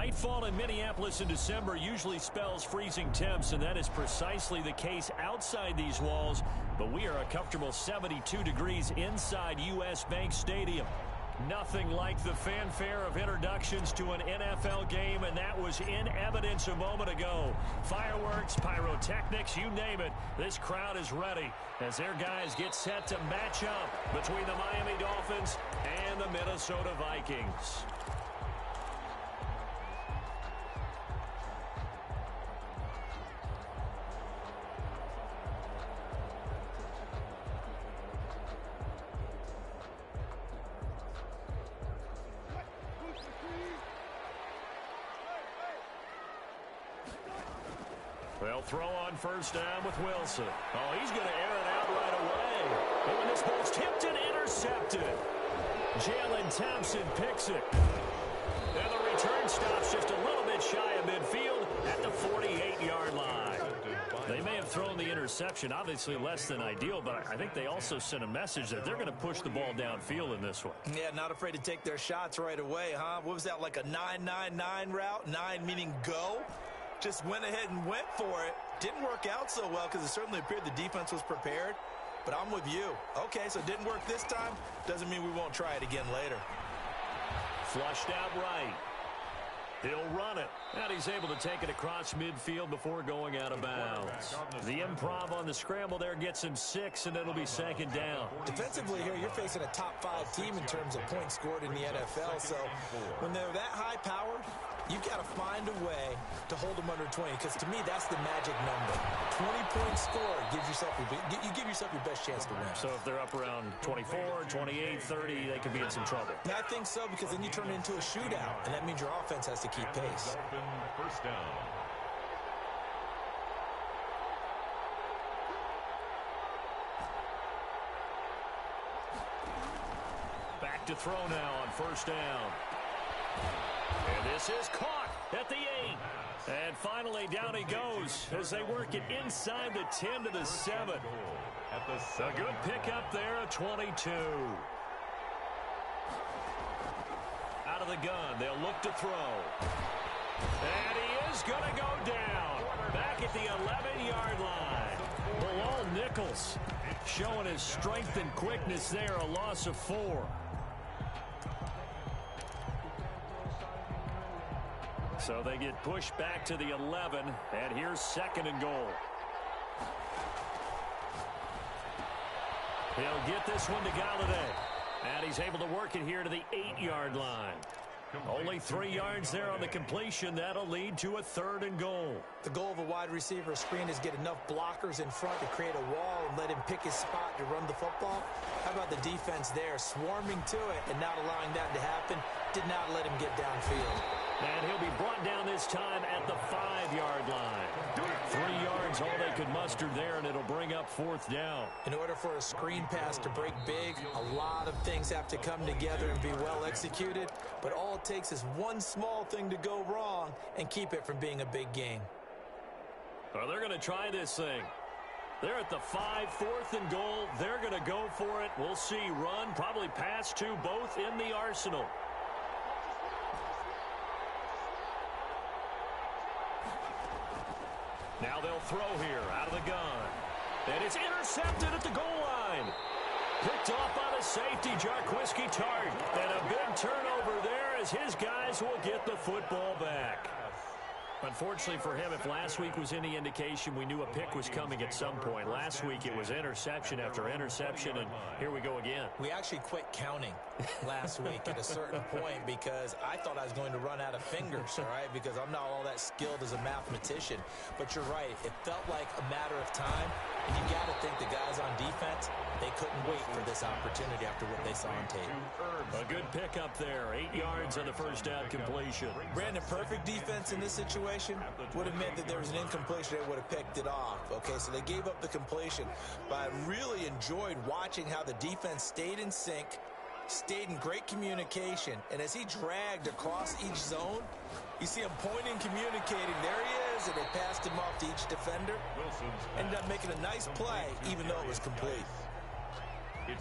Nightfall in Minneapolis in December usually spells freezing temps, and that is precisely the case outside these walls. But we are a comfortable 72 degrees inside U.S. Bank Stadium. Nothing like the fanfare of introductions to an NFL game, and that was in evidence a moment ago. Fireworks, pyrotechnics, you name it. This crowd is ready as their guys get set to match up between the Miami Dolphins and the Minnesota Vikings. They'll throw on first down with Wilson. Oh, he's going to air it out right away. And when this ball's tipped and intercepted, Jalen Thompson picks it. And the return stops just a little bit shy of midfield at the 48-yard line. They may have thrown the interception, obviously less than ideal, but I think they also sent a message that they're going to push the ball downfield in this one. Yeah, not afraid to take their shots right away, huh? What was that, like a 9-9-9 route? 9 meaning go? Just went ahead and went for it. Didn't work out so well because it certainly appeared the defense was prepared. But I'm with you. Okay, so it didn't work this time. Doesn't mean we won't try it again later. Flushed out right. He'll run it. And he's able to take it across midfield before going out of bounds. The improv on the scramble there gets him 6, and it'll be second down. Defensively here, you're facing a top-5 team in terms of points scored in the NFL. So when they're that high-powered, you've got to find a way to hold them under 20, because to me, that's the magic number. 20-point score gives yourself you give yourself your best chance to win. So if they're up around 24, 28, 30, they could be in some trouble. And I think so, because then you turn it into a shootout, and that means your offense has to keep pace. First down. Back to throw now on first down. And this is caught at the 8. And finally, down he goes as they work it inside the 10 to the 7. A good pickup there at 22. Out of the gun, they'll look to throw. And he is going to go down. Back at the 11-yard line. Bilal Nichols showing his strength and quickness there, a loss of 4. So they get pushed back to the 11, and here's second and goal. He'll get this one to Galladay, and he's able to work it here to the 8-yard line. Only 3 yards there on the completion. That'll lead to a third and goal. The goal of a wide receiver screen is get enough blockers in front to create a wall and let him pick his spot to run the football. How about the defense there, swarming to it and not allowing that to happen? Did not let him get downfield. And he'll be brought down this time at the 5-yard line. 3 yards, all they could muster there, and it'll bring up fourth down. In order for a screen pass to break big, a lot of things have to come together and be well executed. But all it takes is one small thing to go wrong and keep it from being a big game. Well, they're going to try this thing. They're at the 5, fourth and goal. They're going to go for it. We'll see. Run, probably pass to both in the arsenal. Now they'll throw here out of the gun. And it's intercepted at the goal line. Picked off by the safety, Jarquiski Tart. And a big turnover there as his guys will get the football back. Unfortunately for him, if last week was any indication, we knew a pick was coming at some point. Last week it was interception after interception, and here we go again. We actually quit counting last week at a certain point because I thought I was going to run out of fingers, all right, because I'm not all that skilled as a mathematician. But you're right. It felt like a matter of time, and you got to think the guys on defense, they couldn't wait for this opportunity after what they saw on tape. A good pickup there. 8 yards on the first down completion. Brandon, perfect defense in this situation would have meant that there was an incompletion. They would have picked it off. Okay, so they gave up the completion. But I really enjoyed watching how the defense stayed in sync, stayed in great communication. And as he dragged across each zone, you see him pointing, communicating. There he is, and they passed him off to each defender. Ended up making a nice play, even though it was complete.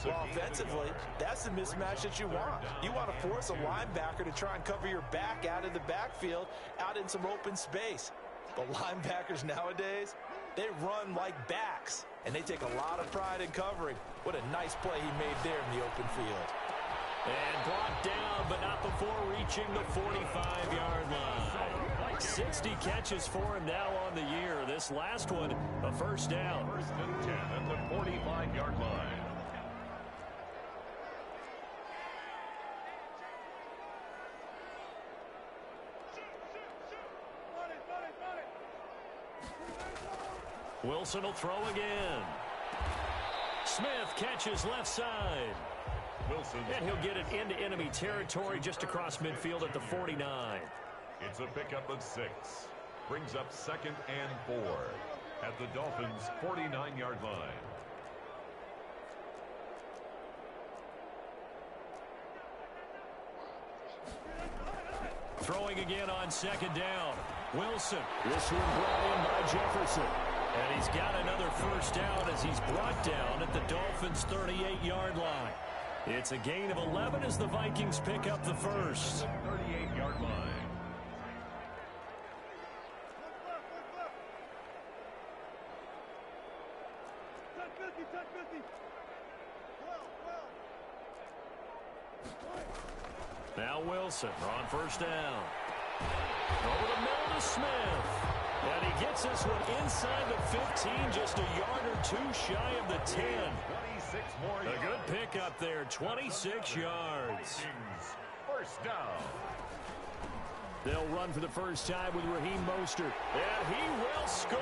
Well, offensively, that's the mismatch that you want. You want to force a linebacker to try and cover your back out of the backfield, out in some open space. But linebackers nowadays, they run like backs, and they take a lot of pride in covering. What a nice play he made there in the open field. And brought down, but not before reaching the 45-yard line. 60 catches for him now on the year. This last one, a first down. First and 10 at the 45-yard line. Wilson will throw again. Smith catches left side. Wilson. And he'll get it into enemy territory just across midfield at the 49. It's a pickup of 6. Brings up 2nd and 4 at the Dolphins' 49-yard line. Throwing again on 2nd down. Wilson. This one brought in by Jefferson. And he's got another first down as he's brought down at the Dolphins' 38-yard line. It's a gain of 11 as the Vikings pick up the first. 38-yard line. Now Wilson on first down. Over the middle to Smith. And he gets this one inside the 15, just a yard or two shy of the 10. 26 more yards. A good pickup there, 26 yards. First down. They'll run for the first time with Raheem Mostert. And he will score.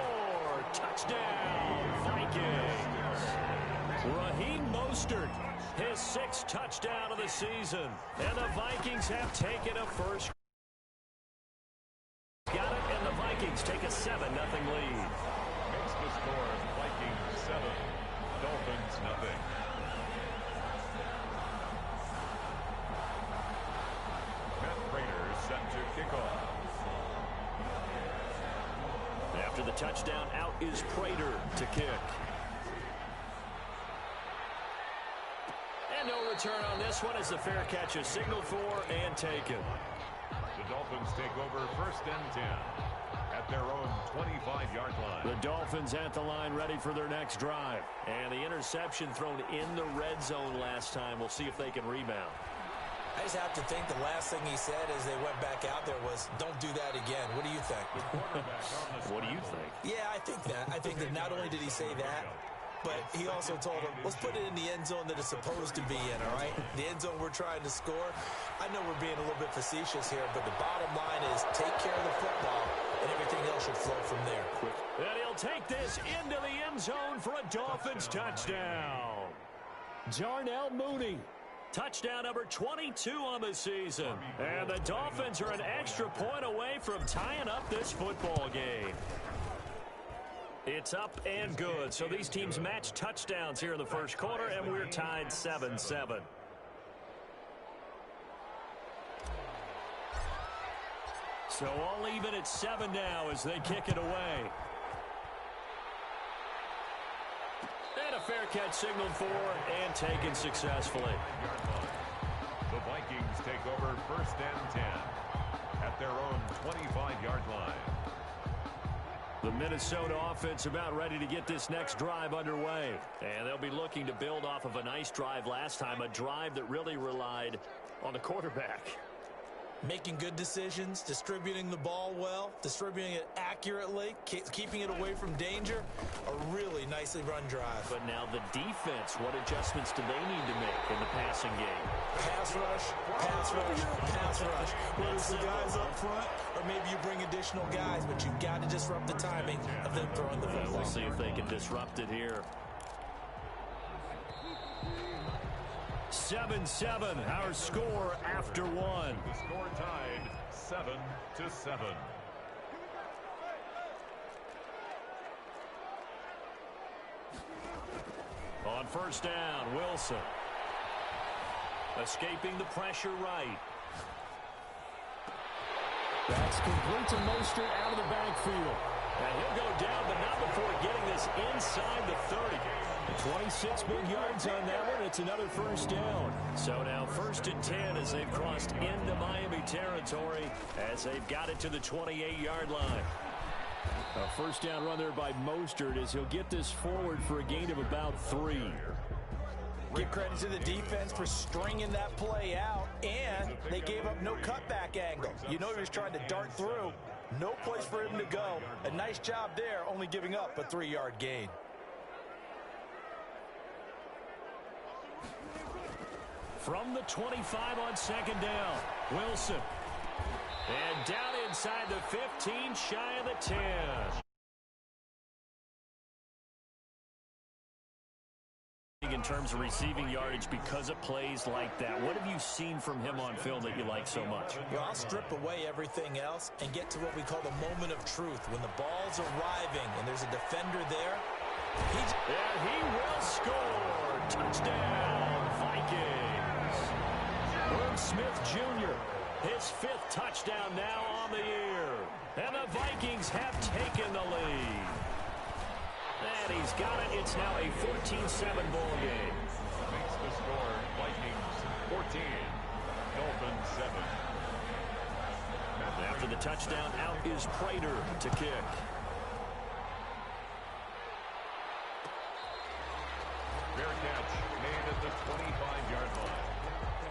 Touchdown, Vikings. Raheem Mostert, his 6th touchdown of the season. And the Vikings have taken a first. Got it, and the Vikings take a 7-0 lead. Makes the score Vikings 7, Dolphins nothing. Matt Prater set to kick off. After the touchdown, out is Prater to kick. And no return on this one as the fair catch is signaled for and taken. The Dolphins take over 1st and 10 at their own 25-yard line. The Dolphins at the line ready for their next drive. And the interception thrown in the red zone last time. We'll see if they can rebound. I just have to think the last thing he said as they went back out there was, don't do that again. What do you think? What do you think? Yeah, I think that. I think that not only did he say that, but he also told him, let's put it in the end zone that it's supposed to be in, all right? The end zone we're trying to score. I know we're being a little bit facetious here, but the bottom line is take care of the football, and everything else should flow from there. And he'll take this into the end zone for a Dolphins touchdown. Darnell Mooney. Touchdown number 22 on the season. And the Dolphins are an extra point away from tying up this football game. It's up and good. So these teams match touchdowns here in the first quarter, and we're tied 7-7. So all even at 7 now as they kick it away. And a fair catch signaled for and taken successfully. The Vikings take over 1st and 10 at their own 25-yard line. The Minnesota offense about ready to get this next drive underway. And they'll be looking to build off of a nice drive last time, a drive that really relied on the quarterback. Making good decisions, distributing the ball well, distributing it accurately, keeping it away from danger. A really nicely run drive. But now the defense, what adjustments do they need to make in the passing game? Pass rush, pass rush, pass rush. Whether it's the guys up front or maybe you bring additional guys, but you've got to disrupt the timing of them throwing the football. We'll see if they can disrupt it here. 7-7, our score after one. The score tied 7-7. On first down, Wilson. Escaping the pressure right. That's complete to Mostert out of the backfield. And he'll go down, but not before getting this inside the 30. 26 big yards on that one. It's another first down. So now 1st and 10 as they've crossed into Miami territory as they've got it to the 28-yard line. A first down run there by Mostert as he'll get this forward for a gain of about 3. Give credit to the defense for stringing that play out, and they gave up no cutback angle. You know he was trying to dart through. No place for him to go. A nice job there, only giving up a 3-yard gain. From the 25 on 2nd down, Wilson. And down inside the 15, shy of the 10. In terms of receiving yardage because of plays like that, what have you seen from him on film that you like so much? Well, I'll strip away everything else and get to what we call the moment of truth. When the ball's arriving and there's a defender there, he will score. Touchdown, Vikings. Herb Smith Jr., his 5th touchdown now on the year. And the Vikings have taken the lead. And he's got it. It's now a 14-7 ball game. Makes the score Vikings 14, Dolphins 7. After the touchdown, out is Prater to kick. Fair catch made at the 25-yard line.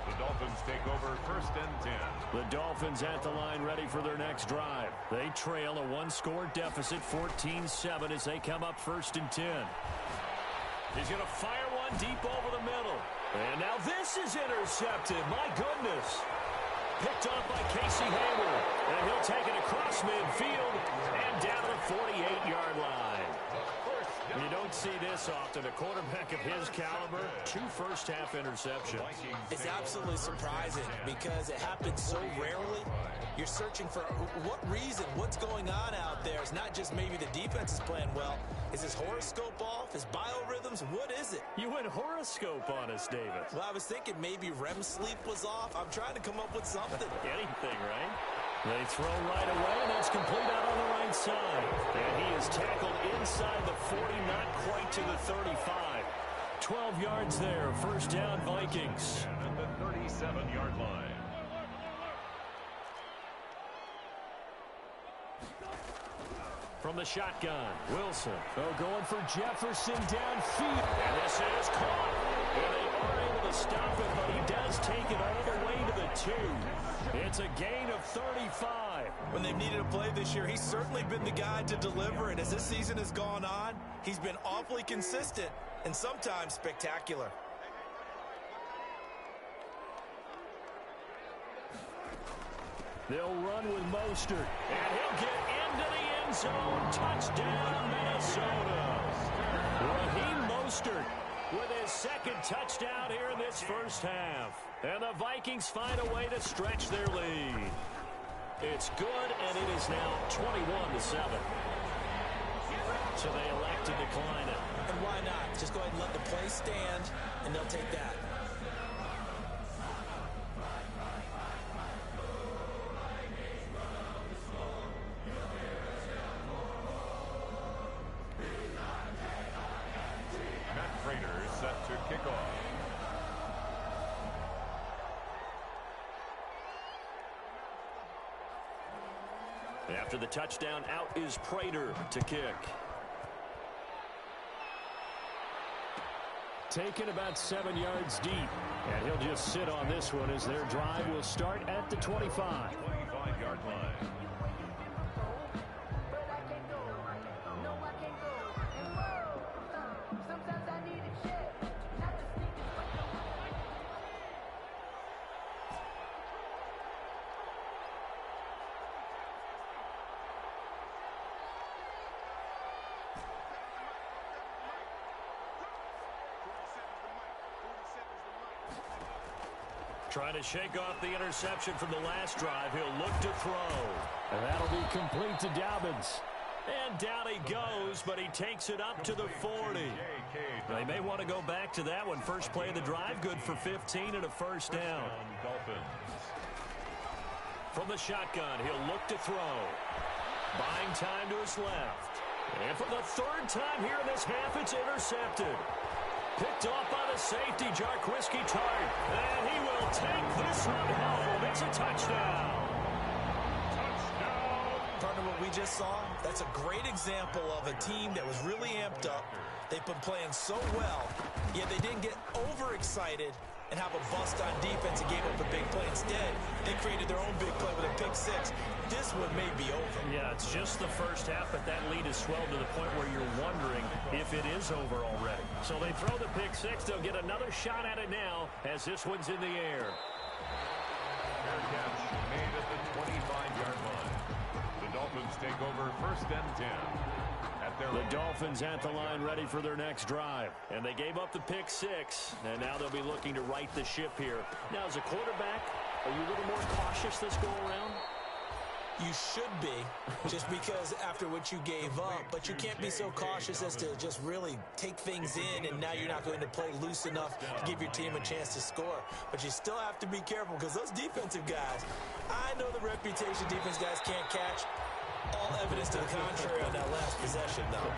The Dolphins take over 1st and 10. The Dolphins at the line ready for their next drive. They trail a 1-score deficit, 14-7 as they come up 1st and 10. He's going to fire one deep over the middle. And now this is intercepted. My goodness. Picked off by Casey Hayward. And he'll take it across midfield and down to the 48-yard line. You don't see this often. A quarterback of his caliber, 2 first-half interceptions. It's absolutely surprising because it happens so rarely. You're searching for what reason, what's going on out there. It's not just maybe the defense is playing well. Is his horoscope off? His biorhythms? What is it? You went horoscope on us, David. Well, I was thinking maybe REM sleep was off. I'm trying to come up with something. Anything, right? They throw right away, and that's complete out on the right side. And he is tackled inside the 40, not quite to the 35. 12 yards there, first down Vikings. At the 37-yard line. From the shotgun, Wilson. Going for Jefferson downfield. And this is caught. And they are able to stop it, but he does take it all the way to the 2. It's a gain of 35. When they've needed a play this year, he's certainly been the guy to deliver. And as this season has gone on, he's been awfully consistent and sometimes spectacular. They'll run with Mostert. And he'll get into the end zone. Touchdown, Minnesota. Raheem Mostert with his 2nd touchdown here in this first half. And the Vikings find a way to stretch their lead. It's good, and it is now 21-7. So they elect to decline it. And why not? Just go ahead and let the play stand, and they'll take that. Set to kick off. After the touchdown, out is Prater to kick. Taken about 7 yards deep. And he'll just sit on this one as their drive will start at the 25. 25-yard line. Trying to shake off the interception from the last drive. He'll look to throw. And that'll be complete to Dobbins. And down he goes, but he takes it up to the 40. They may want to go back to that one. First play of the drive, good for 15 and a first down. Dolphins. From the shotgun, he'll look to throw. Buying time to his left. And for the third time here in this half, it's intercepted. Picked off by the safety, Jarquiski Tart. And he will take this one home. It's a touchdown. Partner, what we just saw, that's a great example of a team that was really amped up. They've been playing so well, yet they didn't get overexcited and have a bust on defense and gave up a big play. Instead, they created their own big play with a pick six. This one may be over. Yeah, it's just the first half, but that lead has swelled to the point where you're wondering if it is over already. So they throw the pick six. They'll get another shot at it now as this one's in the air. Fair catch made at the 25-yard line. The Dolphins take over 1st and 10. The Dolphins at the line ready for their next drive. And they gave up the pick six, and now they'll be looking to right the ship here. Now, as a quarterback, are you a little more cautious this go-around? You should be, just because after what you gave up, but you can't be so cautious as to just really take things in, and now you're not going to play loose enough to give your team a chance to score. But you still have to be careful, because those defensive guys, I know the reputation defense guys can't catch. All evidence to the contrary on that last possession, though.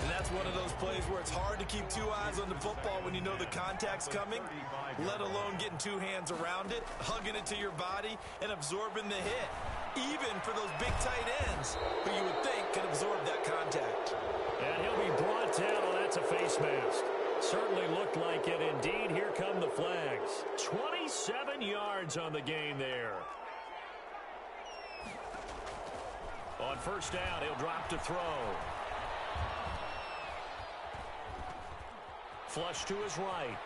And that's one of those plays where it's hard to keep two eyes on the football when you know the contact's coming, let alone getting two hands around it, hugging it to your body, and absorbing the hit. Even for those big tight ends, who you would think could absorb that contact. And he'll be brought down. Oh, that's a face mask. Certainly looked like it. Indeed, here come the flags. 27 yards on the game there. On first down, he'll drop to throw. Flush to his right.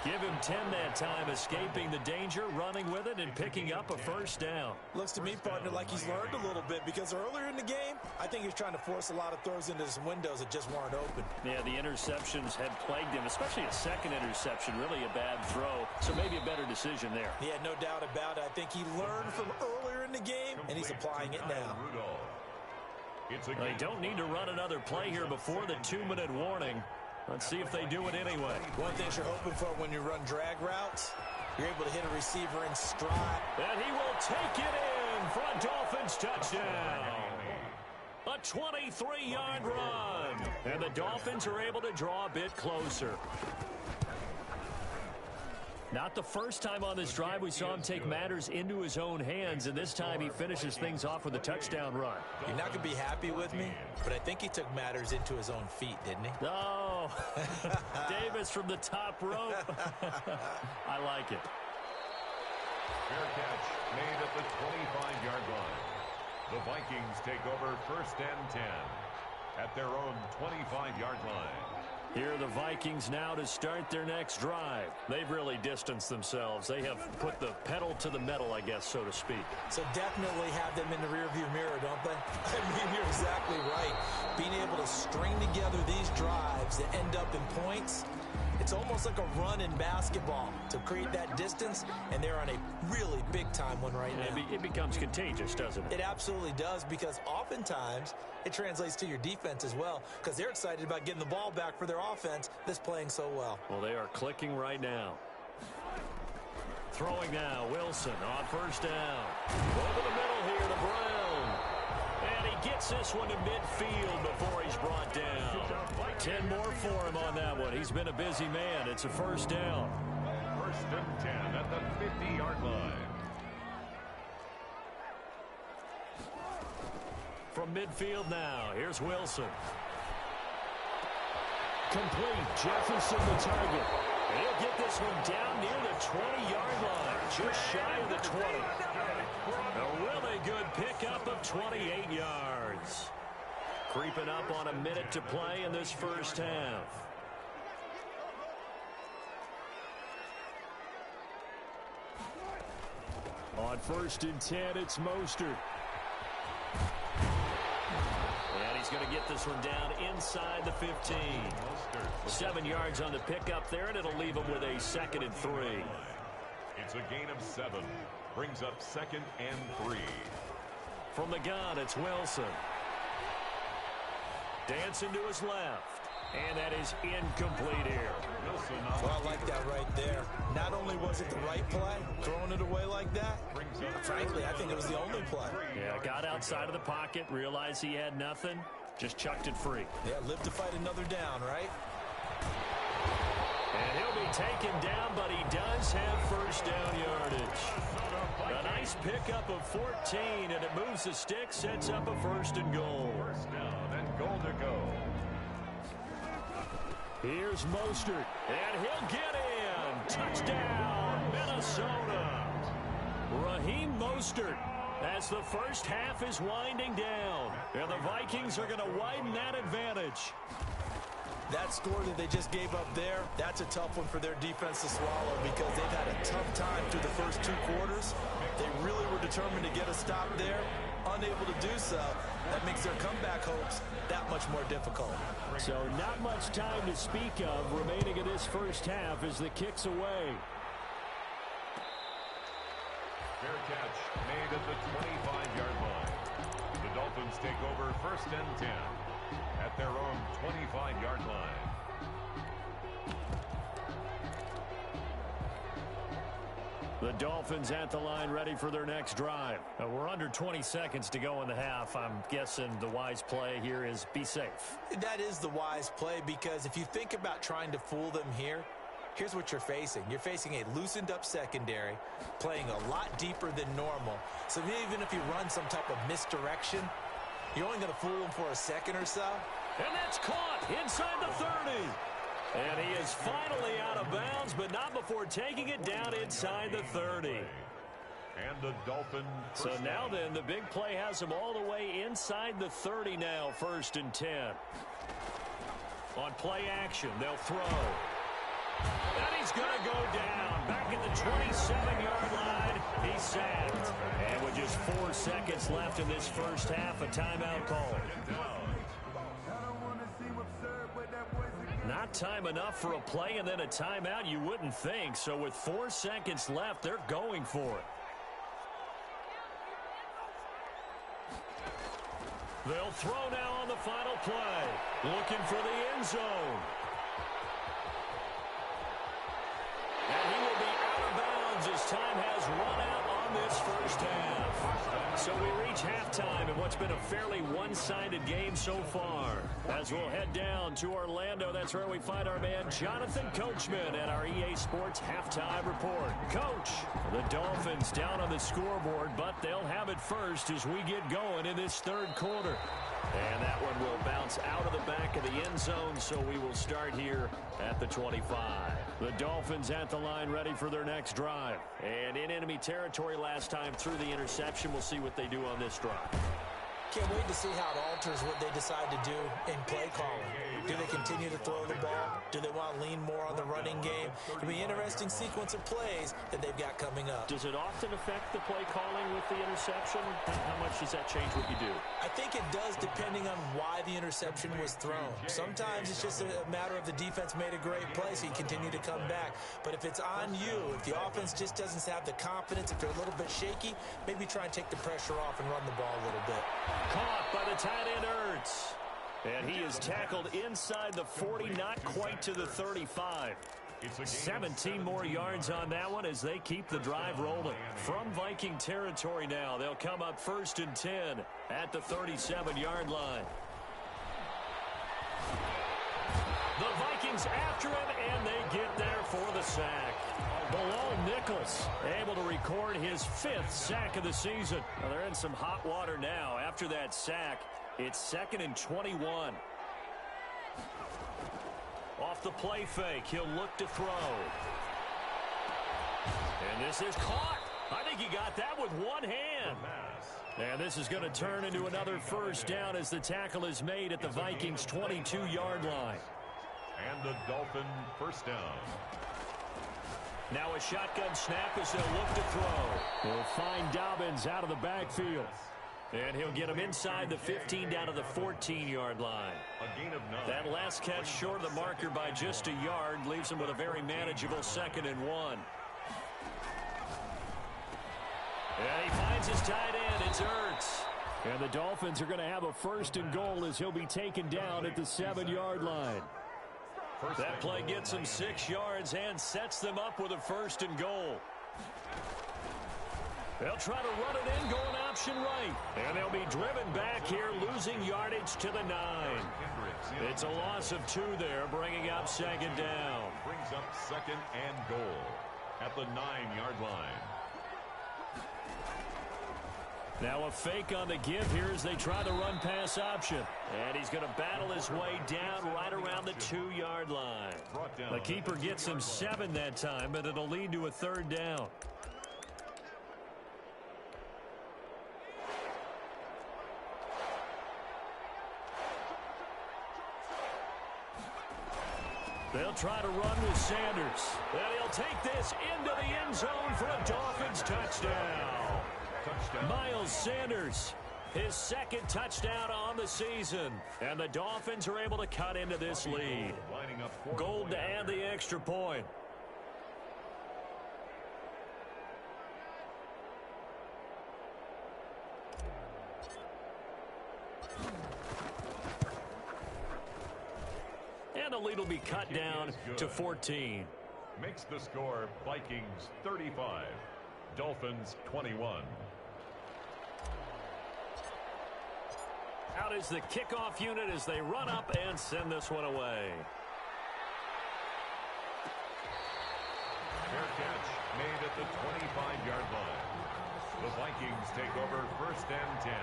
Give him 10 that time, escaping the danger, running with it, and picking up a first down. Looks to me, partner, like he's learned a little bit, because earlier in the game, I think he was trying to force a lot of throws into some windows that just weren't open. Yeah, the interceptions had plagued him, especially a second interception, really a bad throw, so maybe a better decision there. Yeah, no doubt about it. I think he learned from earlier in the game, and he's applying it now. They don't need to run another play here before the 2-minute warning. Let's see if they do it anyway. One thing you're hoping for when you run drag routes, you're able to hit a receiver in stride. And he will take it in for a Dolphins touchdown. A 23-yard run. And the Dolphins are able to draw a bit closer. Not the first time on this drive we saw him take matters into his own hands, and this time he finishes things off with a touchdown run. You're not going to be happy with me, but I think he took matters into his own feet, didn't he? Oh, Davis from the top rope. I like it. Fair catch made at the 25-yard line. The Vikings take over 1st and 10 at their own 25-yard line. Here are the Vikings now to start their next drive. They've really distanced themselves. They have put the pedal to the metal, I guess, so to speak. So definitely have them in the rearview mirror, don't they? I mean, you're exactly right. Being able to string together these drives that end up in points, it's almost like a run in basketball to create that distance, and they're on a really big-time one right now. It becomes contagious, doesn't it? It absolutely does, because oftentimes it translates to your defense as well, because they're excited about getting the ball back for their offense that's playing so well. Well, they are clicking right now. Throwing now, Wilson on first down. Over the middle here to Brown. And he gets this one to midfield before he's brought down. 10 more for him on that one. He's been a busy man. It's a first down. 1st and 10 at the 50-yard line. From midfield now, here's Wilson. Complete. Jefferson the target. And he'll get this one down near the 20-yard line. Just shy of the 20. A really good pickup of 28 yards. Creeping up on a minute to play in this first half. On 1st and 10, it's Mostert. And he's going to get this one down inside the 15. 7 yards on the pickup there, and it'll leave him with a 2nd and 3. It's a gain of 7. Brings up 2nd and 3. From the gun, it's Wilson. Dancing to his left. And that is incomplete here. Well, I like that right there. Not not only was it the right play, throwing it away like that, frankly, I think it was the only play. Yeah, got outside of the pocket, realized he had nothing, just chucked it free. Yeah, live to fight another down, right? And he'll be taken down, but he does have first down yardage. A nice pickup of 14, and it moves the stick, sets up a 1st and goal. First down and goal to go. Here's Mostert, and he'll get in. Touchdown, Minnesota. Raheem Mostert, as the first half is winding down, and the Vikings are going to widen that advantage. That score that they just gave up there, that's a tough one for their defense to swallow because they've had a tough time through the first 2 quarters. They really were determined to get a stop there, unable to do so. That makes their comeback hopes that much more difficult. So not much time to speak of remaining in this first half as the kick's away. Fair catch made at the 25-yard line. The Dolphins take over 1st and 10 at their own 25-yard line. The Dolphins at the line ready for their next drive. We're under 20 seconds to go in the half. I'm guessing the wise play here is be safe. That is the wise play because if you think about trying to fool them here, here's what you're facing. You're facing a loosened up secondary, playing a lot deeper than normal. So even if you run some type of misdirection, you're only going to fool them for a second or so. And that's caught inside the 30. And he is finally out of bounds, but not before taking it down inside the 30. And the Dolphin. So now then, the big play has him all the way inside the 30 now, 1st and 10. On play action, they'll throw. And he's going to go down. Back at the 27-yard line, he's sacked. And with just 4 seconds left in this first half, a timeout call. Not time enough for a play and then a timeout, you wouldn't think. So with 4 seconds left, they're going for it. They'll throw now on the final play. Looking for the end zone. And he will be out of bounds as time has run out on this first half. So we reach halftime in what's been a fairly one-sided game so far. As we'll head down to Orlando, that's where we find our man Jonathan Coachman at our EA Sports Halftime Report. Coach, the Dolphins down on the scoreboard, but they'll have it first as we get going in this 3rd quarter. And that one will bounce out of the back of the end zone, so we will start here at the 25. The Dolphins at the line ready for their next drive. And in enemy territory last time through the interception. We'll see what they do on this drive. Can't wait to see how it alters what they decide to do in play calling. Do they continue to throw the ball? Do they want to lean more on the running game? It'll be an interesting sequence of plays that they've got coming up. Does it often affect the play calling with the interception? How much does that change what you do? I think it does depending on why the interception was thrown. Sometimes it's just a matter of the defense made a great play, so you continue to come back. But if it's on you, if the offense just doesn't have the confidence, if they're a little bit shaky, maybe try and take the pressure off and run the ball a little bit. Caught by the tight end Ertz. And he is tackled inside the 40, not quite to the 35. 17 more yards on that one as they keep the drive rolling. From Viking territory now, they'll come up 1st and 10 at the 37-yard line. The Vikings after him, and they get there for the sack. Bilal Nichols able to record his 5th sack of the season. Well, they're in some hot water now. After that sack, it's 2nd and 21. Off the play fake, he'll look to throw. And this is caught. I think he got that with one hand. And this is going to turn into another first down as the tackle is made at the Vikings' 22-yard line. And the Dolphin first down. Now a shotgun snap as they'll look to throw. We'll find Dobbins out of the backfield. And he'll get him inside the 15 down to the 14-yard line. A gain of 9. That last catch short of the marker by just a yard leaves him with a very manageable 2nd and 1. And he finds his tight end. It's Ertz. And the Dolphins are going to have a 1st and goal as he'll be taken down at the 7-yard line. That play gets them 6 yards and sets them up with a 1st and goal. They'll try to run it in, going option right. And they'll be driven back here, losing yardage to the 9. It's a loss of 2 there, bringing up 2nd down. Brings up 2nd and goal at the 9-yard line. Now a fake on the give here as they try the run-pass option. And he's going to battle his way down right around the 2-yard line. The keeper gets him 7 that time, but it'll lead to a 3rd down. They'll try to run with Sanders. And he'll take this into the end zone for a Dolphins touchdown. Miles Sanders, his 2nd touchdown on the season. And the Dolphins are able to cut into this lead. Gold to add the extra point. And the lead will be cut down to 14. Makes the score Vikings 35, Dolphins 21. Out is the kickoff unit as they run up and send this one away. Fair catch made at the 25-yard line. The Vikings take over 1st and 10.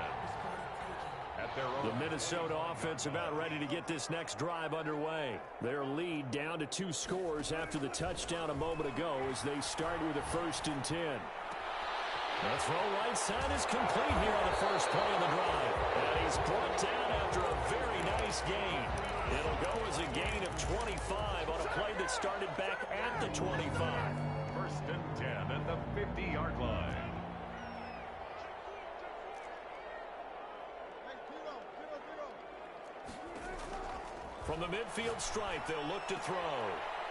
The Minnesota offense about ready to get this next drive underway. Their lead down to 2 scores after the touchdown a moment ago as they start with a 1st and 10. The throw right side is complete here on the first play of the drive. And he's brought down after a very nice gain. It'll go as a gain of 25 on a play that started back at the 25. 1st and 10 at the 50-yard line. From the midfield stripe, they'll look to throw.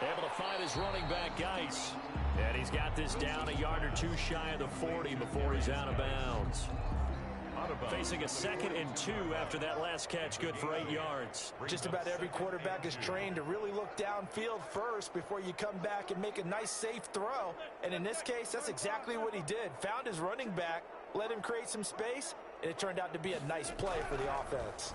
Able to find his running back, Geis. And he's got this down a yard or 2 shy of the 40 before he's out of bounds. Facing a 2nd and 2 after that last catch, good for 8 yards. Just about every quarterback is trained to really look downfield first before you come back and make a nice, safe throw. And in this case, that's exactly what he did. Found his running back, let him create some space, and it turned out to be a nice play for the offense.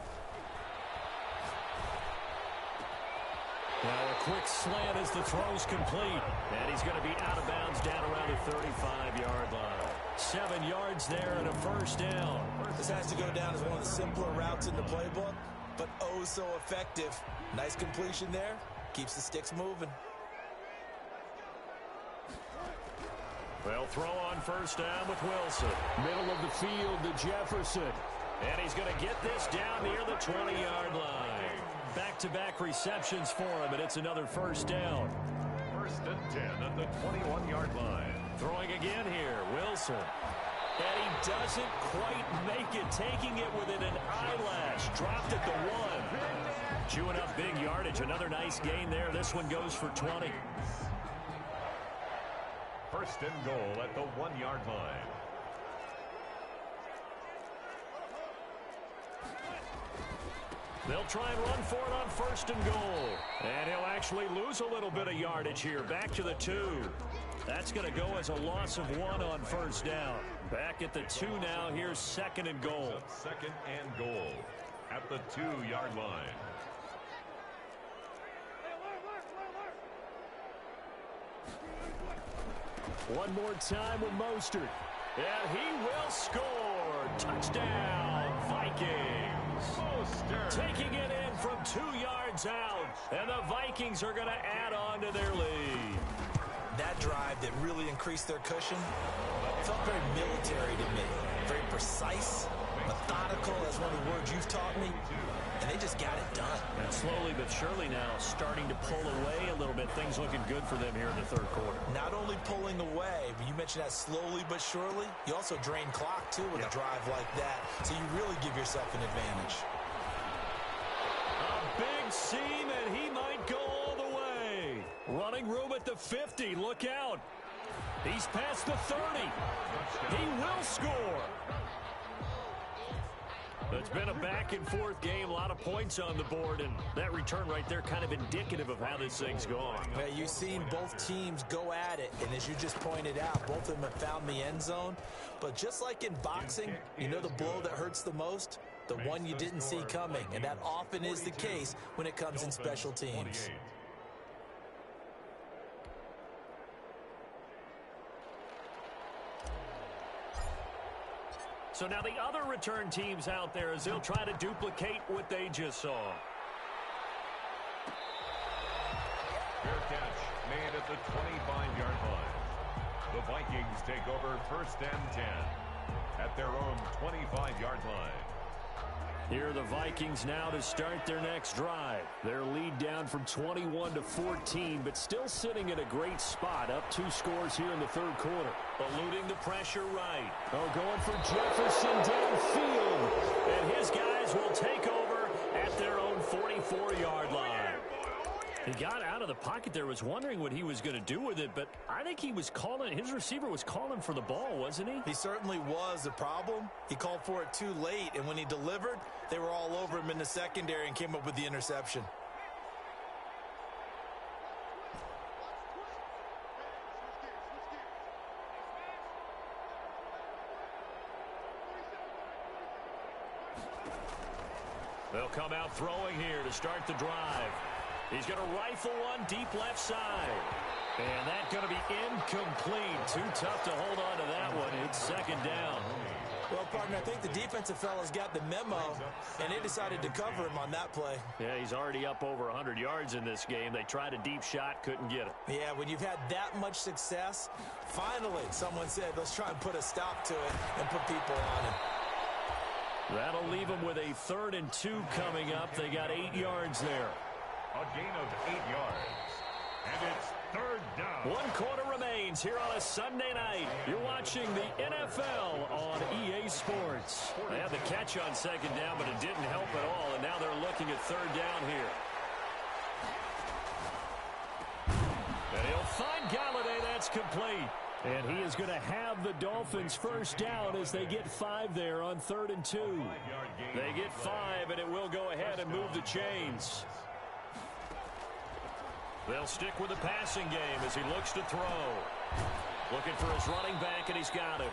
Now a quick slant as the throw's complete. And he's going to be out of bounds down around the 35-yard line. 7 yards there and a 1st down. This has to go down as one of the simpler routes in the playbook, but oh so effective. Nice completion there. Keeps the sticks moving. They'll throw on 1st down with Wilson. Middle of the field to Jefferson. And he's going to get this down near the 20-yard line. Back-to-back receptions for him, and it's another 1st down. 1st and 10 at the 21-yard line. Throwing again here, Wilson. And he doesn't quite make it, taking it within an eyelash. Dropped at the 1. Chewing up big yardage, another nice gain there. This one goes for 20. 1st and goal at the 1-yard line. They'll try and run for it on 1st and goal. And he'll actually lose a little bit of yardage here. Back to the 2. That's going to go as a loss of 1 on 1st down. Back at the 2 now. Here's 2nd and goal. 2nd and goal at the 2-yard line. One more time with Mostert. And he will score. Touchdown, Vikings. Mostert taking it in from 2 yards out. And the Vikings are going to add on to their lead. That drive that really increased their cushion felt very military to me. Very precise, methodical, that's one of the words you've taught me. And they just got it done. And slowly but surely now starting to pull away a little bit. Things looking good for them here in the 3rd quarter. Not only pulling away, but you mentioned that slowly but surely. You also drain clock, too, with a drive like that. So you really give yourself an advantage. A big seam, and he might go all the way. Running room at the 50. Look out. He's past the 30. He will score. It's been a back-and-forth game, a lot of points on the board, and that return right there kind of indicative of how this thing's gone. Yeah, you've seen both teams go at it, and as you just pointed out, both of them have found the end zone. But just like in boxing, you know the blow that hurts the most? The one you didn't see coming, and that often is the case when it comes in special teams. So now the other return teams out there as they'll try to duplicate what they just saw. Fair catch made at the 25-yard line. The Vikings take over 1st and 10 at their own 25-yard line. Here are the Vikings now to start their next drive. Their lead down from 21 to 14, but still sitting in a great spot. Up 2 scores here in the 3rd quarter. Eluding the pressure right. Oh, going for Jefferson downfield. And his guys will take over at their own 44-yard line. He got out of the pocket there, was wondering what he was going to do with it, but I think he was calling, his receiver was calling for the ball, wasn't he? He certainly was. The problem, he called for it too late, and when he delivered, they were all over him in the secondary and came up with the interception. They'll come out throwing here to start the drive. He's going to rifle one deep left side. And that's going to be incomplete. Too tough to hold on to that one. It's 2nd down. Well, partner, I think the defensive fellas got the memo, and they decided to cover him on that play. Yeah, he's already up over 100 yards in this game. They tried a deep shot, couldn't get it. Yeah, when you've had that much success, finally someone said, let's try and put a stop to it and put people on him. That'll leave them with a 3rd and 2 coming up. They got 8 yards there. A gain of 8 yards. And it's 3rd down. 1 quarter remains here on a Sunday night. You're watching the NFL on EA Sports. They had the catch on 2nd down, but it didn't help at all, and now they're looking at 3rd down here. And he'll find Galladay. That's complete. And he is going to have the Dolphins 1st down as they get 5 there on 3rd and 2. They get 5, and it will go ahead and move the chains. They'll stick with the passing game as he looks to throw. Looking for his running back, and he's got him.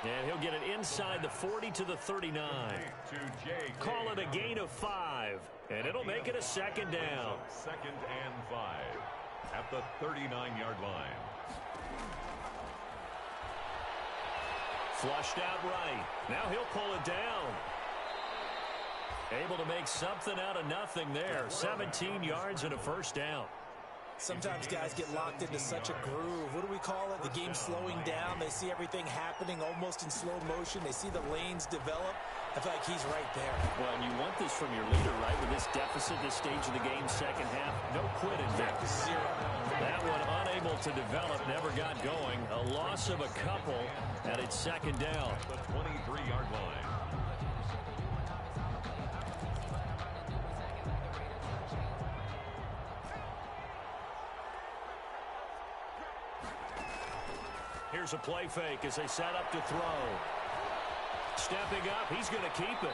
And he'll get it inside the 40 to the 39. Call it a gain of 5, and it'll make it a 2nd down. 2nd and 5 at the 39-yard line. Flushed out right. Now he'll pull it down. Able to make something out of nothing there. 17 yards and a 1st down. Sometimes guys get locked into such a groove. What do we call it? The game slowing down. They see everything happening almost in slow motion. They see the lanes develop. I feel like he's right there. Well, and you want this from your leader, right? With this deficit, this stage of the game, 2nd half, no quitting there. 0. That one unable to develop, never got going. A loss of a couple, and it's 2nd down. The 23-yard line. Here's a play fake as they set up to throw. Stepping up, he's going to keep it.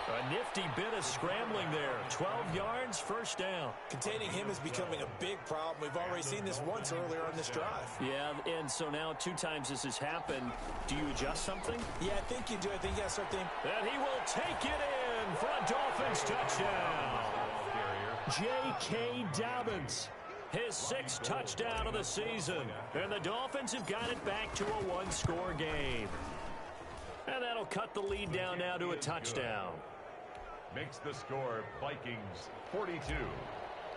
A nifty bit of scrambling there. 12 yards, 1st down. Containing him is becoming a big problem. We've already seen this once earlier on this drive. Yeah, and so now 2 times this has happened. Do you adjust something? Yeah, I think you do. I think you got to start thinking. And he will take it in for a Dolphins touchdown. J.K. Dobbins. His 6th touchdown of the season. And the Dolphins have got it back to a 1-score game. And that'll cut the lead down now to a touchdown. Makes the score Vikings 42,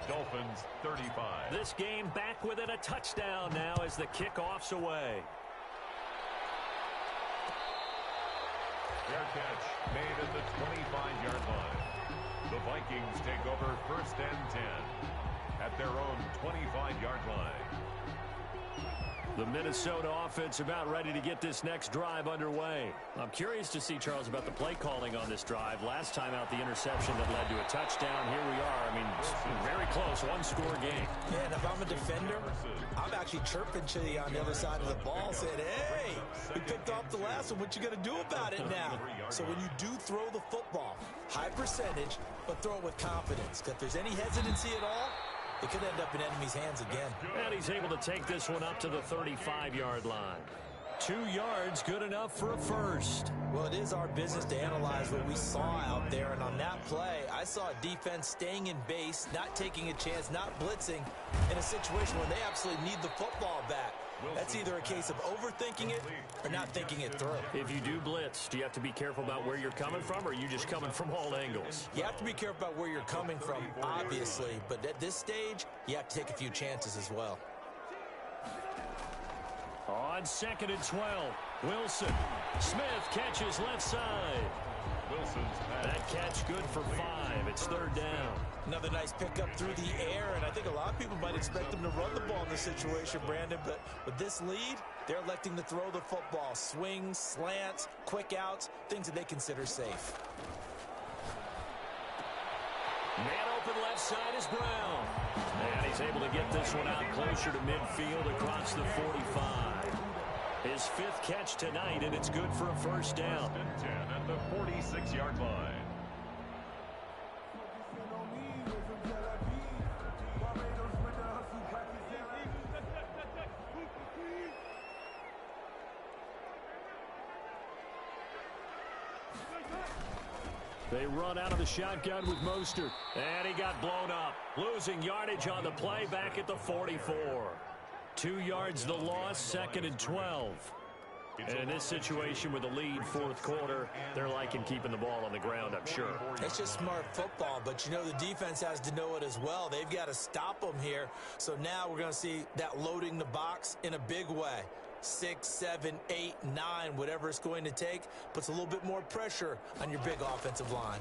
Dolphins 35. This game back within a touchdown now as the kickoff's away. Fair catch made at the 25-yard line. The Vikings take over 1st and 10 at their own 25-yard line. The Minnesota offense about ready to get this next drive underway. I'm curious to see, Charles, about the play calling on this drive. Last time out, the interception that led to a touchdown. Here we are. I mean, very close, one-score game. Yeah, and if I'm a defender, I'm actually chirping to you on the other side of the ball, saying, hey, we picked off the last one. What you going to do about it now? So when you do throw the football, high percentage, but throw it with confidence. If there's any hesitancy at all, it could end up in enemy's hands again. And he's able to take this one up to the 35-yard line. 2 yards, good enough for a first. Well, it is our business to analyze what we saw out there. And on that play, I saw a defense staying in base, not taking a chance, not blitzing in a situation where they absolutely need the football back. That's either a case of overthinking it or not thinking it through. If you do blitz, do you have to be careful about where you're coming from, or are you just coming from all angles? You have to be careful about where you're coming from, obviously. But at this stage, you have to take a few chances as well. On 2nd and 12, Wilson. Smith catches left side. That catch good for 5. It's 3rd down. Another nice pickup through the air, and I think a lot of people might expect them to run the ball in this situation, Brandon, but with this lead, they're electing to throw the football. Swings, slants, quick outs, things that they consider safe. Man open left side is Brown. And he's able to get this one out closer to midfield across the 45. His 5th catch tonight, and it's good for a first down. 10 at the 46-yard line. They run out of the shotgun with Mostert. And he got blown up. Losing yardage on the play back at the 44. 2 yards the loss, 2nd and 12. And in this situation with the lead 4th quarter, they're liking keeping the ball on the ground, I'm sure. It's just smart football, but you know the defense has to know it as well. They've got to stop them here. So now we're going to see that loading the box in a big way. 6, 7, 8, 9, whatever it's going to take, puts a little bit more pressure on your big offensive line.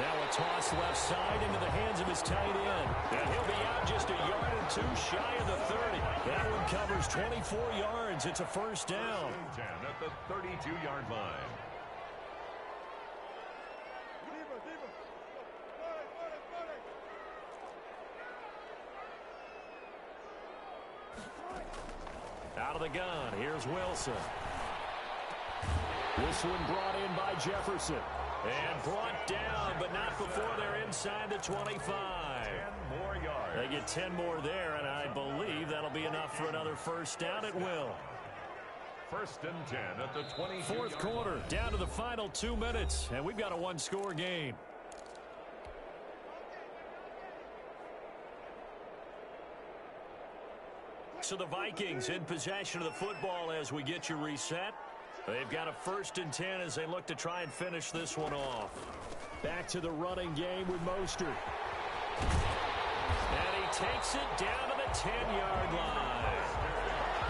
Now a toss left side into the hands of his tight end. And he'll be out just a yard or 2 shy of the 30. That one covers 24 yards. It's a first down. 10 at the 32-yard line. Out of the gun, here's Wilson. This one brought in by Jefferson. And brought down, but not before they're inside the 25. 10 more yards. They get 10 more there, and I believe that'll be enough for another first down at will. 1st and 10 at the 24th. 4th quarter, down to the final 2 minutes, and we've got a 1-score game. So the Vikings in possession of the football as we get you reset. They've got a 1st and 10 as they look to try and finish this one off. Back to the running game with Mostert. And he takes it down to the 10-yard line.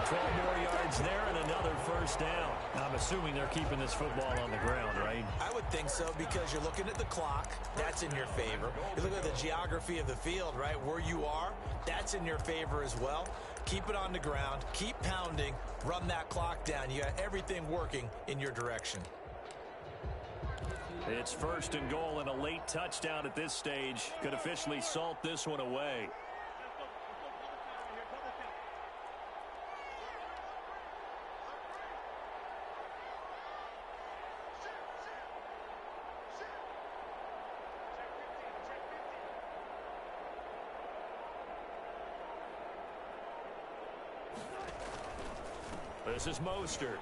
12 more yards there and another first down. I'm assuming they're keeping this football on the ground, right? I would think so, because you're looking at the clock. That's in your favor. You look at the geography of the field, right? Where you are, that's in your favor as well. Keep it on the ground. Keep pounding. Run that clock down. You got everything working in your direction. It's 1st and goal, and a late touchdown at this stage could officially salt this one away. This is Mostert.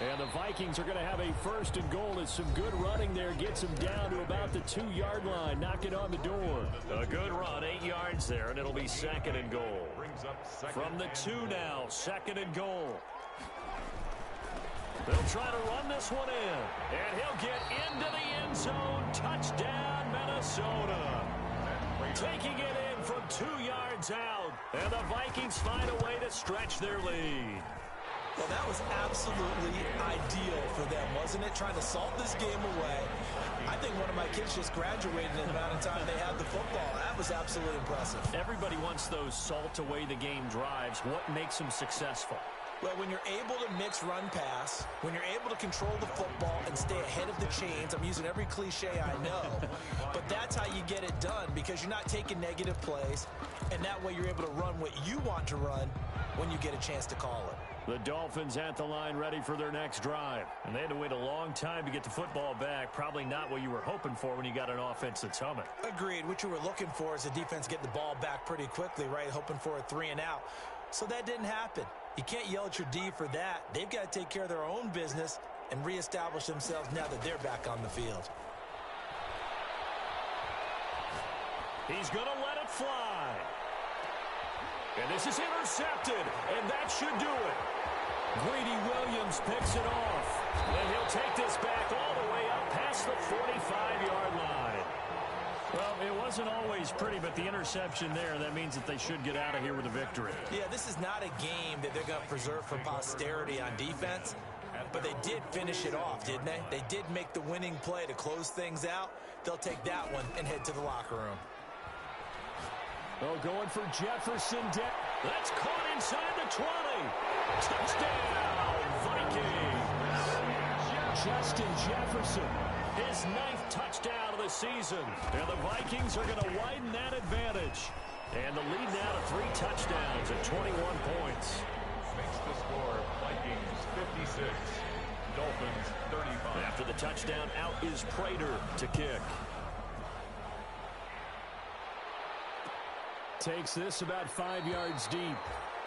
And the Vikings are going to have a 1st and goal as some good running there gets them down to about the 2-yard line. Knock it on the door. A good run, 8 yards there, and it'll be 2nd and goal. From the 2 now, 2nd and goal. They'll try to run this one in. And he'll get into the end zone. Touchdown, Minnesota. Taking it in from 2 yards out. And the Vikings find a way to stretch their lead. Well, that was absolutely ideal for them, wasn't it? Trying to salt this game away. I think one of my kids just graduated in the amount of time they had the football. That was absolutely impressive. Everybody wants those salt away the game drives. What makes them successful? Well, when you're able to mix run pass, when you're able to control the football and stay ahead of the chains, I'm using every cliche I know, but that's how you get it done because you're not taking negative plays, and that way you're able to run what you want to run when you get a chance to call it. The Dolphins at the line ready for their next drive. And they had to wait a long time to get the football back. Probably not what you were hoping for when you got an offense that's humming. Agreed. What you were looking for is the defense getting the ball back pretty quickly, right? Hoping for a 3 and out. So that didn't happen. You can't yell at your D for that. They've got to take care of their own business and reestablish themselves now that they're back on the field. He's going to let it fly. And this is intercepted, and that should do it. Greedy Williams picks it off. And he'll take this back all the way up past the 45-yard line. Well, it wasn't always pretty, but the interception there, that means that they should get out of here with a victory. Yeah, this is not a game that they're going to preserve for posterity on defense, but they did finish it off, didn't they? They did make the winning play to close things out. They'll take that one and head to the locker room. Oh, going for Jefferson. That's caught inside the 20. Touchdown, Vikings. Justin Jefferson, his 9th touchdown of the season. And the Vikings are going to widen that advantage. And the lead now to 3 touchdowns at 21 points. Makes the score Vikings 56, Dolphins 35. After the touchdown, out is Prater to kick. Takes this about 5 yards deep.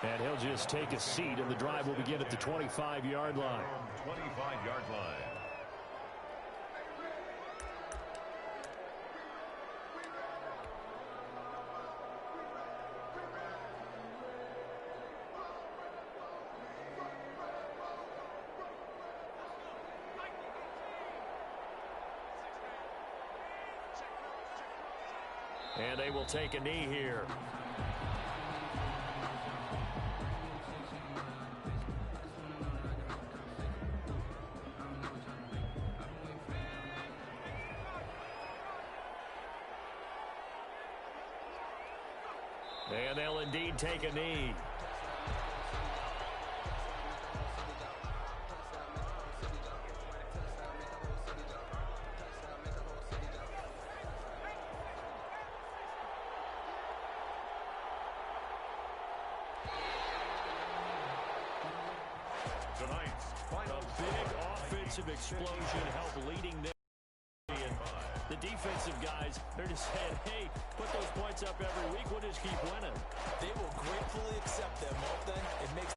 And he'll just take a seat, and the drive will begin at the 25-yard line. 25-yard line. And they will take a knee here. And they'll indeed take a knee. Tonight's final big offensive explosion helped leading them. The defensive guys, they're just saying, hey, put those points up every week. We'll just keep winning. They will gratefully accept them, won't they? It makes